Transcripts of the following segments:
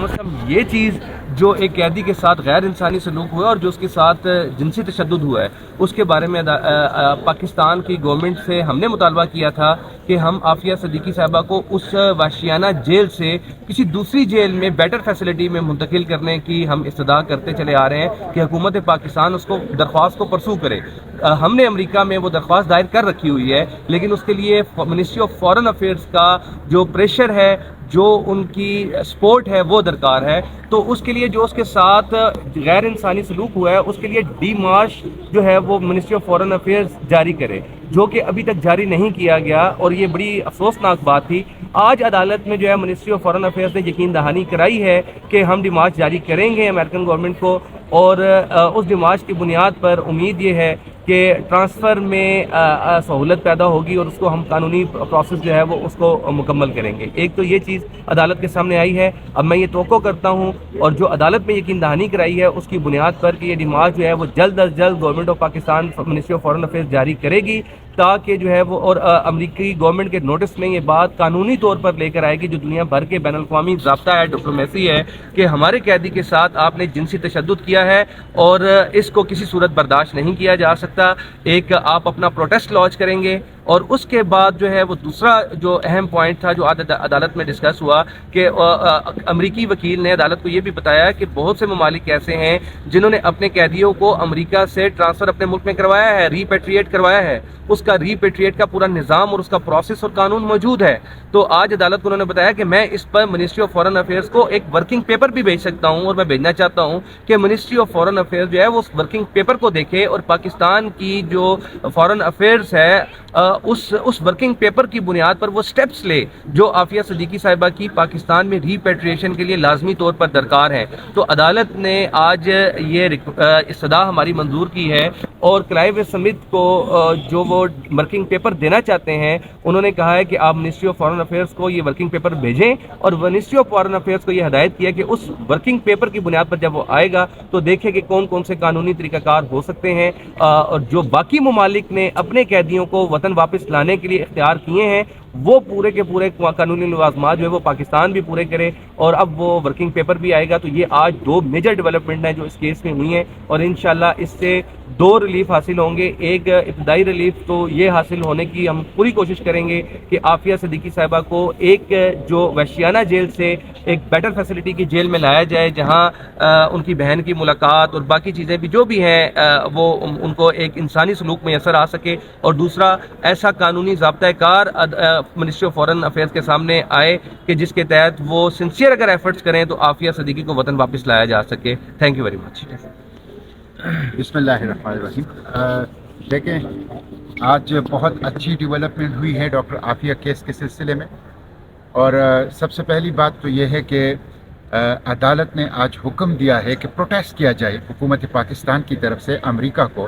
از کم یہ چیز جو ایک قیدی کے ساتھ غیر انسانی سلوک ہوا ہے اور جو اس کے ساتھ جنسی تشدد ہوا ہے اس کے بارے میں پاکستان کی گورنمنٹ سے ہم نے مطالبہ کیا تھا کہ ہم عافیہ صدیقی صاحبہ کو اس وحشیانہ جیل سے کسی دوسری جیل میں بیٹر فیسلٹی میں منتقل کرنے کی ہم استدعا کرتے چلے آ رہے ہیں کہ حکومت پاکستان اس کو درخواست کو پرسو کرے. ہم نے امریکہ میں وہ درخواست دائر کر رکھی ہوئی ہے, لیکن اس کے لیے منسٹری آف فارن افیئرس کا جو پریشر ہے, جو ان کی سپورٹ ہے وہ درکار ہے. تو اس کے لیے جو اس کے ساتھ غیر انسانی سلوک ہوا ہے اس کے لیے ڈی مارش جو ہے وہ منسٹری آف فارن افیئرز جاری کرے, جو کہ ابھی تک جاری نہیں کیا گیا, اور یہ بڑی افسوسناک بات تھی. آج عدالت میں جو ہے منسٹری آف فارن افیئرز نے یقین دہانی کرائی ہے کہ ہم ڈی مارچ جاری کریں گے امریکن گورنمنٹ کو, اور اس ڈی مارچ کی بنیاد پر امید یہ ہے کہ ٹرانسفر میں سہولت پیدا ہوگی اور اس کو ہم قانونی پروسیس جو ہے وہ اس کو مکمل کریں گے. ایک تو یہ چیز عدالت کے سامنے آئی ہے. اب میں یہ توقع کرتا ہوں اور جو عدالت میں یقین دہانی کرائی ہے اس کی بنیاد پر کہ یہ ڈی مارچ جو ہے وہ جلد از جلد government of Pakistan ministry of foreign affairs جاری کرے گی, تاکہ جو ہے وہ اور امریکی گورنمنٹ کے نوٹس میں یہ بات قانونی طور پر لے کر آئے گی, جو دنیا بھر کے بین الاقوامی ضابطہ ہے, ڈپلومیسی ہے, کہ ہمارے قیدی کے ساتھ آپ نے جنسی تشدد کیا ہے اور اس کو کسی صورت برداشت نہیں کیا جا سکتا. ایک آپ اپنا پروٹیسٹ لانچ کریں گے, اور اس کے بعد جو ہے وہ دوسرا جو اہم پوائنٹ تھا جو عدالت میں ڈسکس ہوا کہ امریکی وکیل نے عدالت کو یہ بھی بتایا کہ بہت سے ممالک ایسے ہیں جنہوں نے اپنے قیدیوں کو امریکہ سے ٹرانسفر اپنے ملک میں کروایا ہے, ریپیٹریٹ کروایا ہے. اس کا ریپیٹریٹ کا پورا نظام اور اس کا پروسیس اور قانون موجود ہے. تو آج عدالت کو انہوں نے بتایا کہ میں اس پر منسٹری آف فارن افیئرس کو ایک ورکنگ پیپر بھی بھیج سکتا ہوں, اور میں بھیجنا چاہتا ہوں کہ منسٹری آف فارن افیئرس جو ہے وہ اس ورکنگ پیپر کو دیکھے اور پاکستان کی جو فارن افیئرس ہے اس ورکنگ پیپر کی بنیاد پر وہ سٹیپس لے جو عافیہ صدیقی صاحبہ کی پاکستان میں ریپیٹریشن کے لیے لازمی طور پر درکار ہے. تو عدالت نے آج یہ استدعا ہماری منظور کی ہے, اور کلائیو سمتھ کو جو وہ ورکنگ پیپر دینا چاہتے ہیں انہوں نے کہا ہے کہ آپ منسٹری آف فارن افیئرس کو یہ ورکنگ پیپر بھیجیں, اور منسٹری آف فارن افیئرس کو یہ ہدایت کیا کہ اس ورکنگ پیپر کی بنیاد پر جب وہ آئے گا تو دیکھیں کہ کون کون سے قانونی طریقہ کار ہو سکتے ہیں, اور جو باقی ممالک نے اپنے قیدیوں کو وطن واپس لانے کے لیے اختیار کیے ہیں وہ پورے کے پورے قانونی لوازمات جو ہے وہ پاکستان بھی پورے کرے. اور اب وہ ورکنگ پیپر بھی آئے گا. تو یہ آج دو میجر ڈیولپمنٹ ہیں جو اس کیس میں ہوئی ہیں, اور انشاءاللہ اس سے دو ریلیف حاصل ہوں گے. ایک ابتدائی ریلیف تو یہ حاصل ہونے کی ہم پوری کوشش کریں گے کہ عافیہ صدیقی صاحبہ کو ایک جو وحشیانہ جیل سے ایک بیٹر فیسلٹی کی جیل میں لایا جائے, جہاں ان کی بہن کی ملاقات اور باقی چیزیں بھی جو بھی ہیں وہ ان کو ایک انسانی سلوک میسر آ سکے. اور دوسرا ایسا قانونی ضابطہ کار منسٹری آف فارن افیئرس کے سامنے آئے کہ جس کے تحت وہ سنسیئر اگر ایفرٹس کریں تو عافیہ صدیقی کو وطن واپس لایا جا سکے. Thank you very much. بسم اللہ الرحمن الرحیم. دیکھیں آج بہت اچھی ڈیولپمنٹ ہوئی ہے ڈاکٹر عافیہ کیس کے سلسلے میں, اور سب سے پہلی بات تو یہ ہے کہ عدالت نے آج حکم دیا ہے کہ پروٹیسٹ کیا جائے حکومت پاکستان کی طرف سے امریکہ کو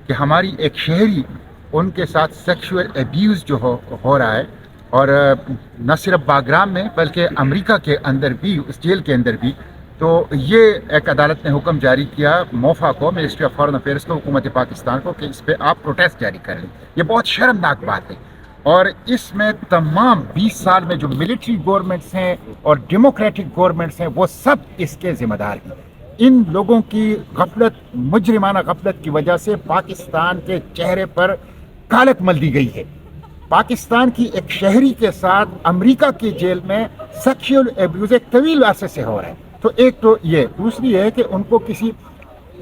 کہ ہماری ایک شہری ان کے ساتھ سیکشول ایبیوز جو ہو رہا ہے, اور نہ صرف باگرام میں بلکہ امریکہ کے اندر بھی, اس جیل کے اندر بھی. تو یہ ایک عدالت نے حکم جاری کیا موفا کو, منسٹری آف فارن افیئرس کو, حکومت پاکستان کو, کہ اس پہ آپ پروٹیسٹ جاری کریں. یہ بہت شرمناک بات ہے, اور اس میں تمام 20 سال میں جو ملٹری گورنمنٹس ہیں اور ڈیموکریٹک گورنمنٹس ہیں وہ سب اس کے ذمہ دار ہیں. ان لوگوں کی غفلت, مجرمانہ غفلت کی وجہ سے پاکستان کے چہرے پر کالک مل دی گئی ہے. پاکستان کی ایک شہری کے ساتھ امریکہ کی جیل میں سیکشول ایبیوز ایک طویل عرصے سے ہو رہا ہے. تو ایک تو یہ, دوسری ہے کہ ان کو کسی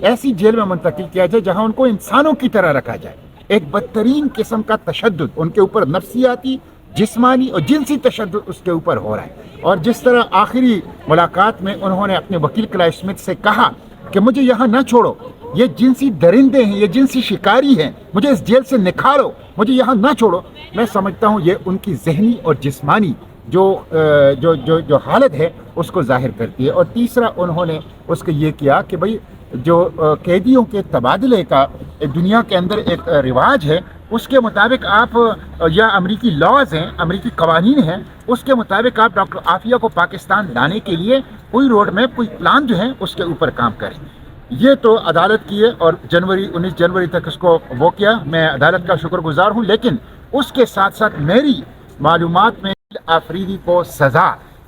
ایسی جیل میں منتقل کیا جائے جہاں ان کو انسانوں کی طرح رکھا جائے. ایک بدترین قسم کا تشدد ان کے اوپر نفسیاتی, جسمانی اور جنسی تشدد اس کے اوپر ہو رہا ہے. اور جس طرح آخری ملاقات میں انہوں نے اپنے وکیل کلائیو سمتھ سے کہا کہ مجھے یہاں نہ چھوڑو, یہ جنسی درندے ہیں, یہ جنسی شکاری ہیں, مجھے اس جیل سے نکالو, مجھے یہاں نہ چھوڑو. میں سمجھتا ہوں یہ ان کی ذہنی اور جسمانی جو حالت ہے اس کو ظاہر کرتی ہے. اور تیسرا انہوں نے اس کو یہ کیا کہ بھئی جو قیدیوں کے تبادلے کا دنیا کے اندر ایک رواج ہے, اس کے مطابق آپ, یا امریکی لاز ہیں, امریکی قوانین ہیں, اس کے مطابق آپ ڈاکٹر عافیہ کو پاکستان لانے کے لیے کوئی روڈ میپ, کوئی پلان جو ہے اس کے اوپر کام کریں. یہ تو عدالت کی ہے, اور 19 جنوری تک اس کو وہ کیا. میں عدالت کا شکر گزار ہوں, لیکن اس کے ساتھ ساتھ میری معلومات میں آفریدی کو سزا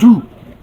2